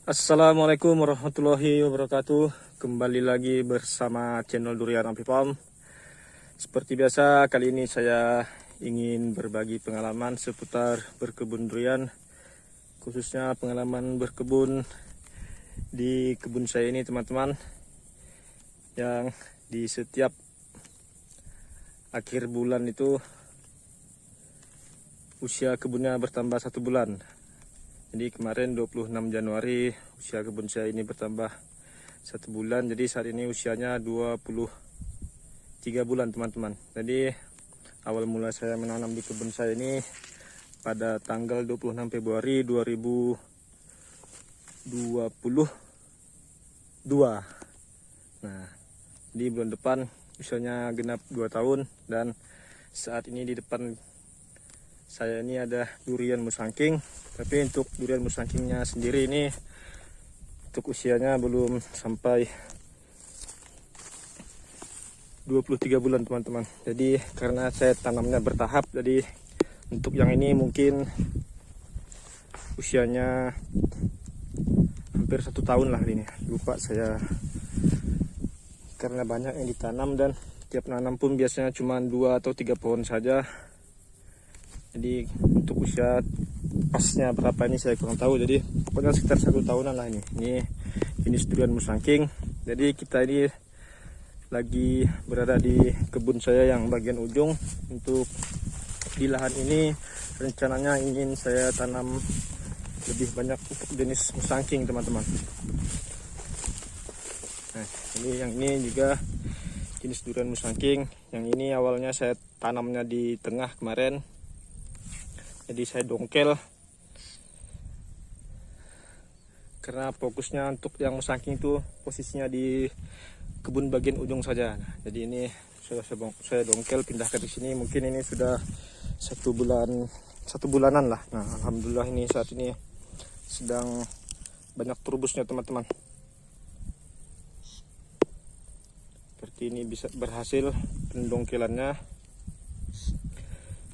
Assalamualaikum warahmatullahi wabarakatuh. Kembali lagi bersama channel Durian Ampli Farm. Seperti biasa, kali ini saya ingin berbagi pengalaman seputar berkebun durian, khususnya pengalaman berkebun di kebun saya ini, teman-teman, yang di setiap akhir bulan itu usia kebunnya bertambah 1 bulan. Jadi kemarin 26 Januari usia kebun saya ini bertambah 1 bulan. Jadi saat ini usianya 23 bulan, teman-teman. Jadi awal mula saya menanam di kebun saya ini pada tanggal 26 Februari 2022. Nah, di bulan depan usianya genap 2 tahun. Dan saat ini di depan saya ini ada durian musangking. Tapi untuk durian musangkingnya sendiri ini untuk usianya belum sampai 23 bulan, teman-teman. Jadi karena saya tanamnya bertahap, jadi untuk yang ini mungkin usianya hampir 1 tahun lah ini. Lupa saya, karena banyak yang ditanam dan tiap nanam pun biasanya cuma 2 atau 3 pohon saja. Jadi untuk usia pasnya berapa ini saya kurang tahu. Jadi pokoknya sekitar 1 tahunan lah ini. Ini jenis durian musangking. Jadi kita ini lagi berada di kebun saya yang bagian ujung. Untuk di lahan ini rencananya ingin saya tanam lebih banyak untuk jenis musangking, teman-teman. Nah, yang ini juga jenis durian musangking. Yang ini awalnya saya tanamnya di tengah kemarin. Jadi saya dongkel karena fokusnya untuk yang musangking itu posisinya di kebun bagian ujung saja. Nah, jadi ini sudah saya dongkel pindahkan di sini. Mungkin ini sudah 1 bulanan lah. Nah, alhamdulillah ini saat ini sedang banyak turbusnya, teman-teman. Seperti ini bisa berhasil pendongkelannya.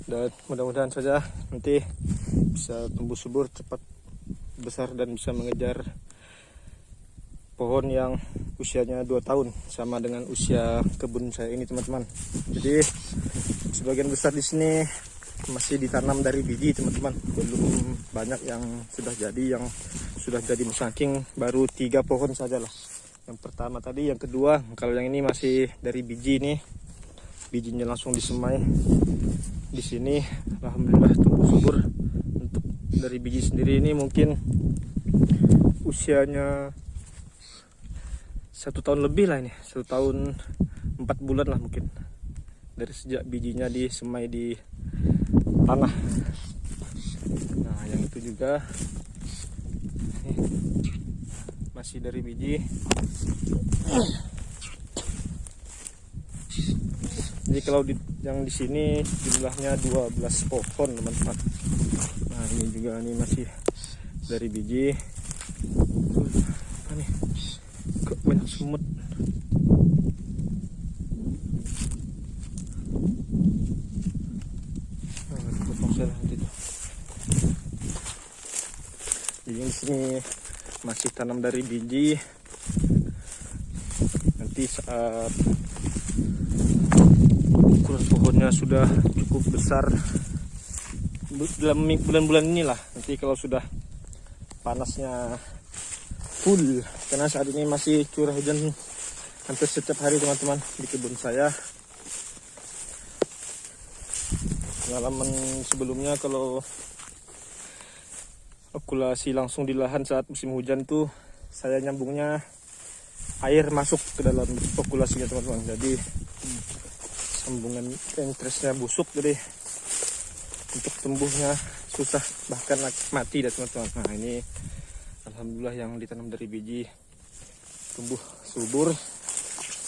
Dan mudah-mudahan saja nanti bisa tumbuh subur, cepat besar dan bisa mengejar pohon yang usianya 2 tahun sama dengan usia kebun saya ini, teman-teman. Jadi sebagian besar di sini masih ditanam dari biji, teman-teman. Belum banyak yang sudah jadi, yang sudah jadi musangking baru 3 pohon saja lah. Yang pertama tadi, yang kedua. Kalau yang ini masih dari biji nih, bijinya langsung disemai di sini. Alhamdulillah tumbuh subur. Untuk dari biji sendiri ini mungkin usianya 1 tahun lebih lah ini, 1 tahun 4 bulan lah mungkin, dari sejak bijinya disemai di tanah. Nah, yang itu juga masih dari biji. Jadi kalau yang di sini jumlahnya 12 pohon, teman-teman. Nah, ini juga ini masih dari biji. Apa nih? Kok banyak semut. Jadi yang di sini masih tanam dari biji. Nanti saat ukuran pohonnya sudah cukup besar dalam bulan-bulan inilah, nanti kalau sudah panasnya full, karena saat ini masih curah hujan hampir setiap hari, teman-teman, di kebun saya. Pengalaman sebelumnya kalau okulasi langsung di lahan saat musim hujan tuh, saya nyambungnya air masuk ke dalam okulasinya, teman-teman. Jadi sambungan interestnya busuk, jadi untuk tumbuhnya susah, bahkan mati dah, teman-teman. Nah, ini alhamdulillah yang ditanam dari biji tumbuh subur.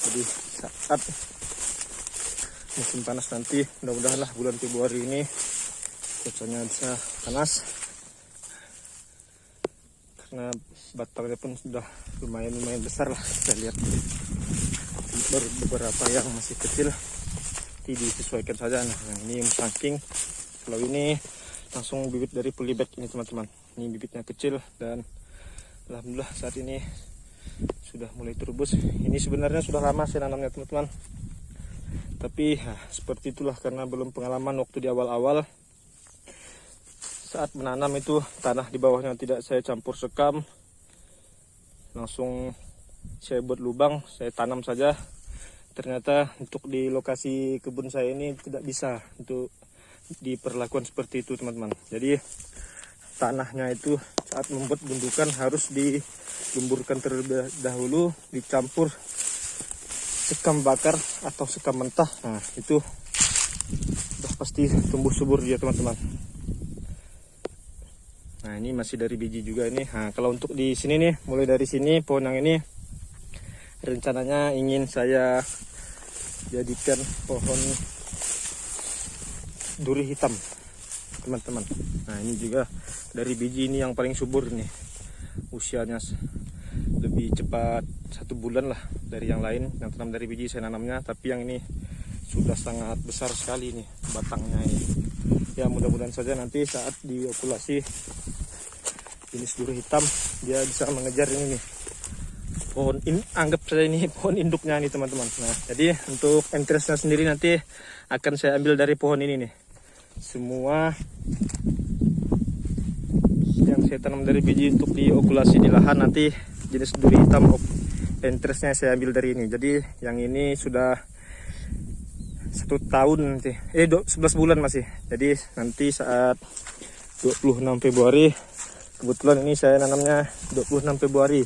Jadi saat musim panas nanti, mudah-mudahan lah bulan Februari ini cuacanya bisa panas, karena batangnya pun sudah lumayan besar lah. Kita lihat baru beberapa yang masih kecil, disesuaikan saja. Nah, yang ini musangking. Kalau ini langsung bibit dari polybag ini, teman-teman. Ini bibitnya kecil dan Alhamdulillah saat ini sudah mulai turbus. Ini sebenarnya sudah lama saya nanamnya teman-teman, tapi seperti itulah karena belum pengalaman waktu di awal-awal. Saat menanam itu tanah di bawahnya tidak saya campur sekam, langsung saya buat lubang, saya tanam saja. Ternyata untuk di lokasi kebun saya ini tidak bisa untuk diperlakukan seperti itu teman-teman. Jadi tanahnya itu saat membuat gundukan harus digemburkan terlebih dahulu, dicampur sekam bakar atau sekam mentah. Nah itu udah pasti tumbuh subur dia teman-teman. Nah ini masih dari biji juga ini. Nah kalau untuk di sini nih, mulai dari sini pohon yang ini rencananya ingin saya jadikan pohon duri hitam teman-teman. Nah ini juga dari biji ini yang paling subur nih, usianya lebih cepat 1 bulan lah dari yang lain yang tanam dari biji saya nanamnya, tapi yang ini sudah sangat besar sekali nih batangnya ini. Ya mudah-mudahan saja nanti saat diokulasi jenis duri hitam dia bisa mengejar ini nih pohon ini, anggap saja ini pohon induknya nih teman-teman. Nah jadi untuk entrestnya sendiri nanti akan saya ambil dari pohon ini nih. Semua yang saya tanam dari biji untuk diokulasi di lahan nanti jenis duri hitam entrestnya saya ambil dari ini. Jadi yang ini sudah 1 tahun nanti, 11 bulan masih. Jadi nanti saat 26 Februari, kebetulan ini saya nanamnya 26 Februari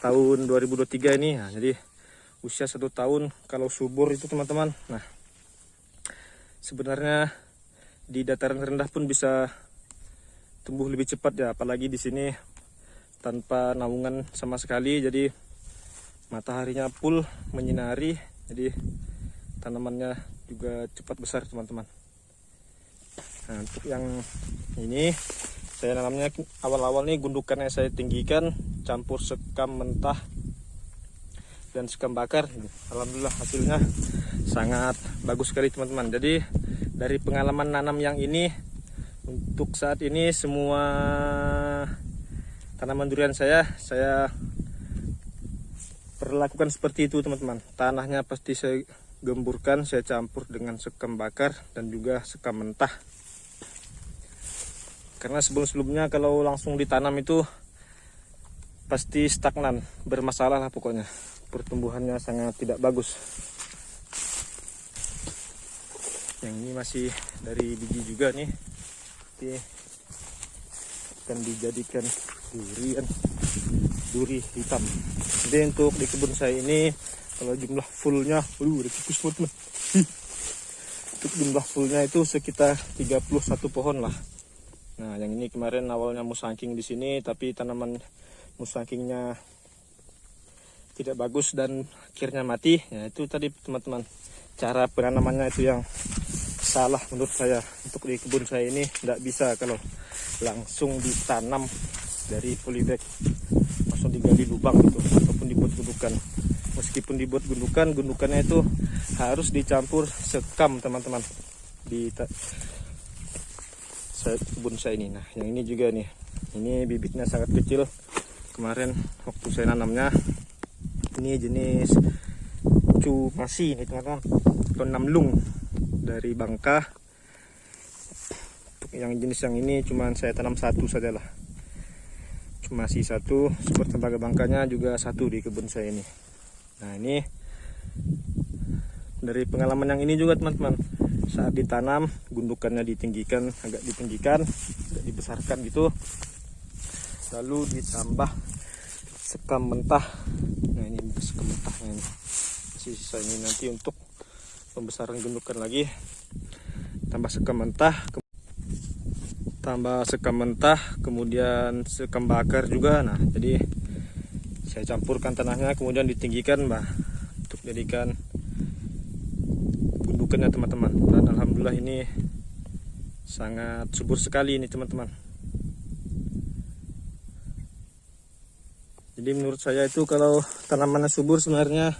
tahun 2023 ini. Nah, jadi usia 1 tahun kalau subur itu teman-teman. Nah sebenarnya di dataran rendah pun bisa tumbuh lebih cepat ya, apalagi di sini tanpa naungan sama sekali, jadi mataharinya full menyinari, jadi tanamannya juga cepat besar teman-teman. Nah untuk yang ini saya nanamnya awal-awal nih gundukannya saya tinggikan, campur sekam mentah dan sekam bakar. Alhamdulillah hasilnya sangat bagus sekali teman-teman. Jadi dari pengalaman nanam yang ini, untuk saat ini semua tanaman durian saya perlakukan seperti itu teman-teman. Tanahnya pasti saya gemburkan, saya campur dengan sekam bakar dan juga sekam mentah. Karena sebelum-sebelumnya kalau langsung ditanam itu pasti stagnan, bermasalah lah pokoknya. Pertumbuhannya sangat tidak bagus. Yang ini masih dari biji juga nih. Nanti akan dijadikan duri hitam. Jadi untuk di kebun saya ini kalau jumlah fullnya, udah tikus teman-teman. Untuk jumlah fullnya itu sekitar 31 pohon lah. Nah, yang ini kemarin awalnya musangking di sini, tapi tanaman musangkingnya tidak bagus dan akhirnya mati. Ya, itu tadi teman-teman, cara penanamannya itu yang salah menurut saya. Untuk di kebun saya ini tidak bisa kalau langsung ditanam dari polybag, langsung digali lubang gitu, ataupun dibuat gundukan. Meskipun dibuat gundukan, gundukannya itu harus dicampur sekam teman-teman di kebun saya ini. Nah yang ini juga nih, ini bibitnya sangat kecil. Kemarin waktu saya nanamnya, ini jenis cumasi ini teman-teman, atau namlung dari Bangka. Untuk yang jenis yang ini cuman saya tanam 1 saja lah, cumasi 1. Super tembaga Bangkanya juga 1 di kebun saya ini. Nah ini dari pengalaman yang ini juga teman-teman, saat ditanam gundukannya ditinggikan, agak dibesarkan gitu, lalu ditambah sekam mentah. Nah ini sekam mentahnya ini, sisa ini nanti untuk pembesaran gundukan lagi, tambah sekam mentah, kemudian sekam bakar juga. Nah jadi saya campurkan tanahnya, kemudian ditinggikan untuk jadikan gundukannya teman-teman. Dan alhamdulillah ini sangat subur sekali ini teman-teman. Jadi menurut saya itu kalau tanamannya subur sebenarnya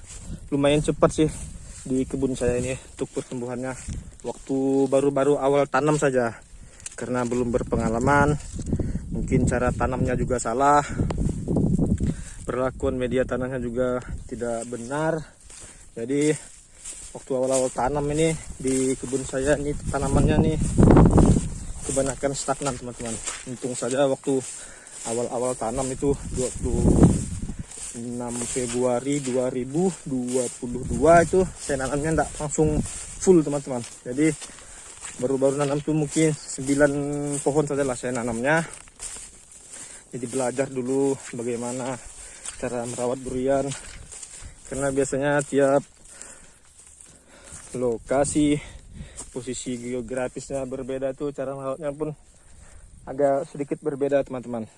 lumayan cepat sih di kebun saya ini untuk pertumbuhannya. Waktu baru-baru awal tanam saja, karena belum berpengalaman, mungkin cara tanamnya juga salah, perlakuan media tanahnya juga tidak benar. Jadi waktu awal-awal tanam ini di kebun saya ini tanamannya nih kebanyakan stagnan teman-teman. Untung saja waktu awal-awal tanam itu 26 Februari 2022 itu saya nanamnya enggak langsung full teman-teman. Jadi baru-baru nanam tuh mungkin 9 pohon saja lah saya nanamnya. Jadi belajar dulu bagaimana cara merawat durian, karena biasanya tiap lokasi posisi geografisnya berbeda tuh, cara merawatnya pun agak sedikit berbeda teman-teman.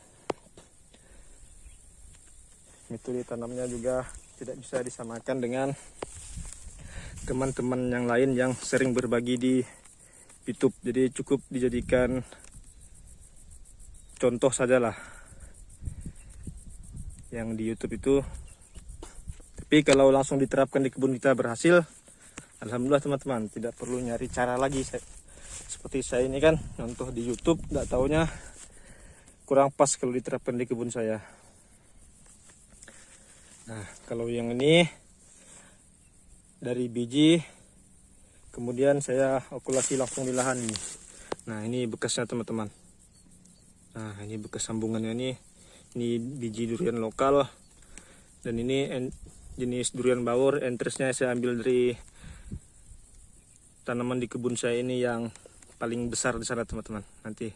Metode tanamnya juga tidak bisa disamakan dengan teman-teman yang lain yang sering berbagi di YouTube. Jadi cukup dijadikan contoh sajalah yang di YouTube itu. Tapi kalau langsung diterapkan di kebun kita berhasil, alhamdulillah teman-teman, tidak perlu nyari cara lagi. Seperti saya ini kan contoh di YouTube, nggak taunya kurang pas kalau diterapkan di kebun saya. Nah, kalau yang ini dari biji, kemudian saya okulasi langsung di lahan ini. Nah, ini bekasnya teman-teman. Nah, ini bekas sambungannya nih. Ini biji durian lokal, dan ini jenis durian bawor. Entresnya saya ambil dari tanaman di kebun saya ini yang paling besar di sana teman-teman, nanti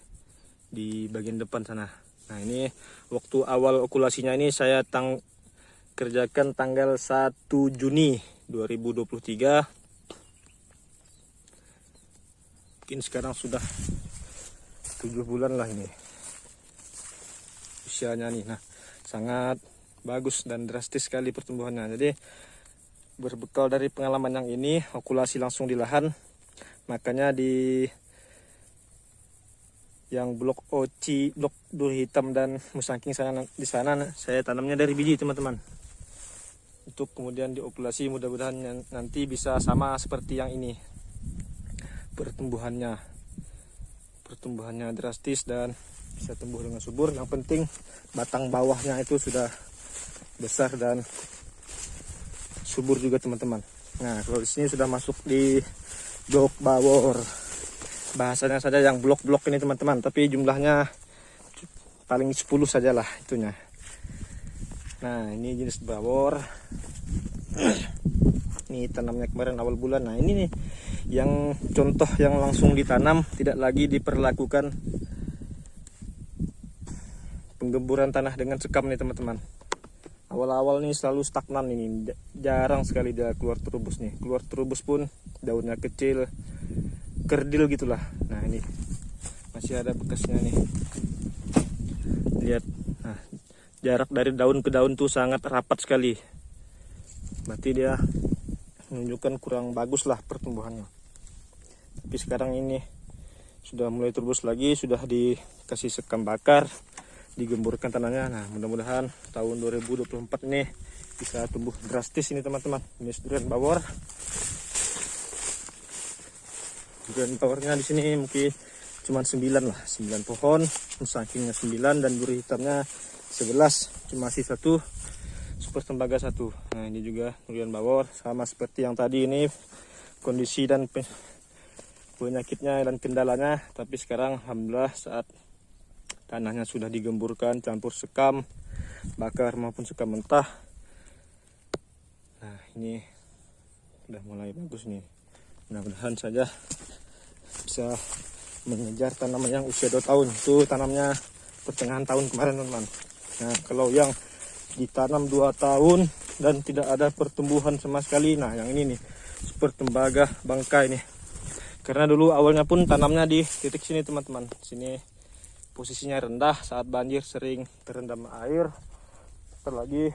di bagian depan sana. Nah, ini waktu awal okulasinya ini saya kerjakan tanggal 1 Juni 2023. Mungkin sekarang sudah 7 bulan lah ini usianya nih. Nah, sangat bagus dan drastis sekali pertumbuhannya. Jadi berbekal dari pengalaman yang ini, okulasi langsung di lahan, makanya di yang blok oci, blok duri hitam dan musangking sana, di sana saya tanamnya dari biji teman-teman. Untuk kemudian diokulasi, mudah-mudahan nanti bisa sama seperti yang ini. Pertumbuhannya drastis dan bisa tumbuh dengan subur. Yang penting batang bawahnya itu sudah besar dan subur juga teman-teman. Nah, kalau di sini sudah masuk di blok bawor. Bahasanya saja yang blok-blok ini teman-teman, tapi jumlahnya paling 10 sajalah itunya. Nah, ini jenis bawor. Ini tanamnya kemarin awal bulan. Nah, ini nih yang contoh yang langsung ditanam, tidak lagi diperlakukan penggemburan tanah dengan sekam nih teman-teman. Awal-awal nih selalu stagnan ini, jarang sekali dia keluar terubus nih. Keluar terubus pun daunnya kecil, kerdil gitulah. Nah, ini masih ada bekasnya nih. Lihat, nah, jarak dari daun ke daun tuh sangat rapat sekali. Berarti dia menunjukkan kurang bagus lah pertumbuhannya. Tapi sekarang ini sudah mulai terubus lagi, sudah dikasih sekam bakar, digemburkan tanahnya. Nah, mudah-mudahan tahun 2024 ini bisa tumbuh drastis ini teman-teman. Ini durian bawor. Durian bawornya di sini mungkin cuma 9 lah, 9 pohon, musangkingnya 9 dan duri hitamnya 11, cuma sisa 1 super tembaga 1. Nah, ini juga durian bawor, sama seperti yang tadi ini kondisi dan penyakitnya dan kendalanya. Tapi sekarang alhamdulillah saat tanahnya sudah digemburkan campur sekam bakar maupun sekam mentah, nah ini udah mulai bagus nih. Mudah-mudahan saja bisa mengejar tanaman yang usia 2 tahun. Itu tanamnya pertengahan tahun kemarin teman-teman. Nah, kalau yang ditanam 2 tahun dan tidak ada pertumbuhan sama sekali, nah yang ini nih super tembaga bangkai nih. Karena dulu awalnya pun tanamnya di titik sini teman-teman. Sini posisinya rendah, saat banjir sering terendam air. Terlagi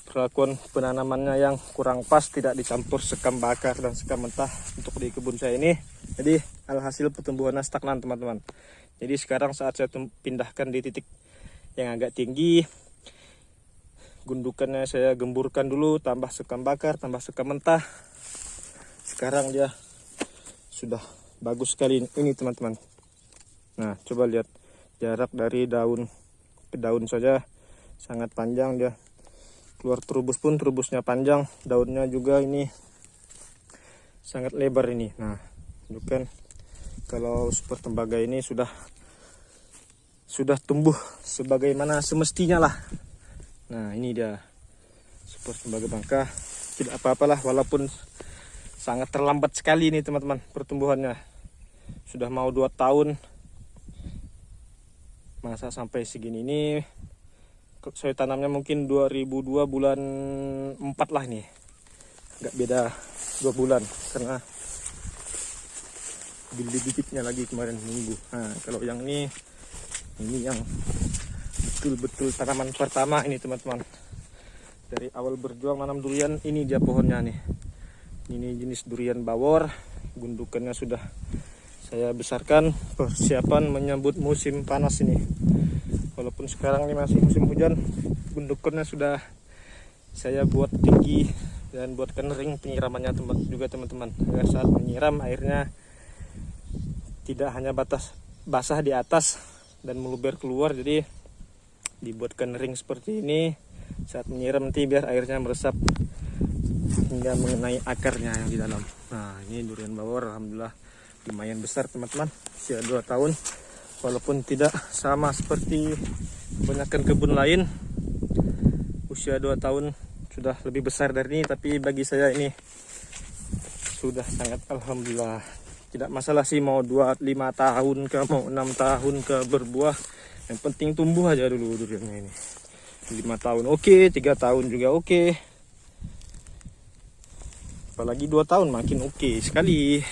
perlakuan penanamannya yang kurang pas, tidak dicampur sekam bakar dan sekam mentah untuk di kebun saya ini. Jadi alhasil pertumbuhannya stagnan teman-teman. Jadi sekarang saat saya pindahkan di titik yang agak tinggi, gundukannya saya gemburkan dulu, tambah sekam bakar, tambah sekam mentah. Sekarang dia sudah bagus sekali ini teman-teman. Nah, coba lihat jarak dari daun ke daun saja sangat panjang dia. Keluar terubus pun terubusnya panjang, daunnya juga ini sangat lebar ini. Nah, itu kan kalau super tembaga ini sudah tumbuh sebagaimana semestinya lah. Nah, ini dia super tembaga bangka. Tidak apa-apalah walaupun sangat terlambat sekali ini teman-teman pertumbuhannya. Sudah mau 2 tahun. Masa sampai segini ini saya tanamnya mungkin 2002 bulan 4 lah ini. Agak beda 2 bulan karena bibit-bibitnya lagi kemarin minggu. Nah, kalau yang ini yang betul-betul tanaman pertama ini teman-teman. Dari awal berjuang nanam durian, ini dia pohonnya nih. Ini jenis durian bawor. Gundukannya sudah saya besarkan, persiapan menyambut musim panas ini. Walaupun sekarang ini masih musim hujan, gundukannya sudah saya buat tinggi dan buatkan ring penyiramannya juga teman-teman. Agar saat menyiram airnya tidak hanya basah di atas dan meluber keluar, jadi dibuatkan ring seperti ini. Saat menyiram nanti biar airnya meresap hingga mengenai akarnya yang di dalam. Nah, ini durian bawor alhamdulillah lumayan besar teman-teman, usia 2 tahun. Walaupun tidak sama seperti kebanyakan kebun lain, usia 2 tahun sudah lebih besar dari ini, tapi bagi saya ini sudah sangat alhamdulillah. Tidak masalah sih mau 5 tahun ke mau 6 tahun ke berbuah, yang penting tumbuh aja dulu duriannya ini. 5 tahun oke, 3 tahun juga oke, apalagi 2 tahun makin oke sekali.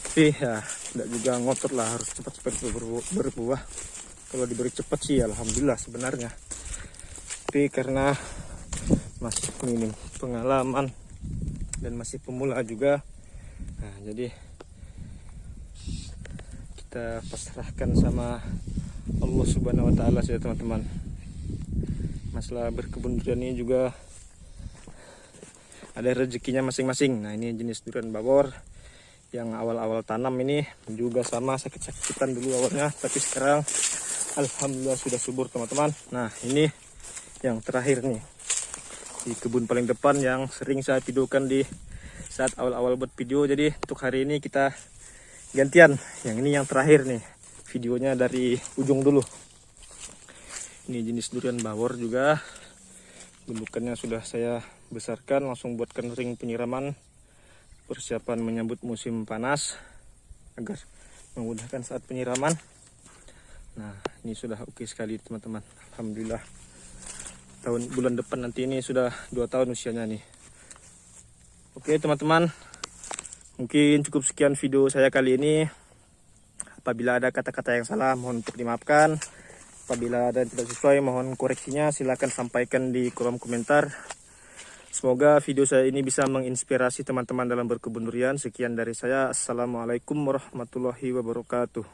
Tapi ya tidak juga ngotot lah, harus cepat-cepat berbuah. Kalau diberi cepat sih alhamdulillah sebenarnya, tapi karena masih minim pengalaman dan masih pemula juga, nah jadi kita pasrahkan sama Allah Subhanahu wa Ta'ala saja teman-teman. Masalah berkebun durian ini juga ada rezekinya masing-masing. Nah, ini jenis durian bawor yang awal-awal tanam ini juga sama sakit-sakitan dulu awalnya, tapi sekarang alhamdulillah sudah subur teman-teman. Nah, ini yang terakhir nih di kebun paling depan yang sering saya videokan di saat awal-awal buat video. Jadi untuk hari ini kita gantian, yang ini yang terakhir nih videonya dari ujung dulu. Ini jenis durian bawor juga, gundukannya sudah saya besarkan, langsung buatkan ring penyiraman, persiapan menyambut musim panas agar memudahkan saat penyiraman. Nah, ini sudah oke sekali teman-teman, alhamdulillah. Bulan depan nanti ini sudah 2 tahun usianya nih. Oke teman-teman, mungkin cukup sekian video saya kali ini. Apabila ada kata-kata yang salah mohon untuk dimaafkan. Apabila ada yang tidak sesuai mohon koreksinya, silahkan sampaikan di kolom komentar. Semoga video saya ini bisa menginspirasi teman-teman dalam berkebun durian. Sekian dari saya. Assalamualaikum warahmatullahi wabarakatuh.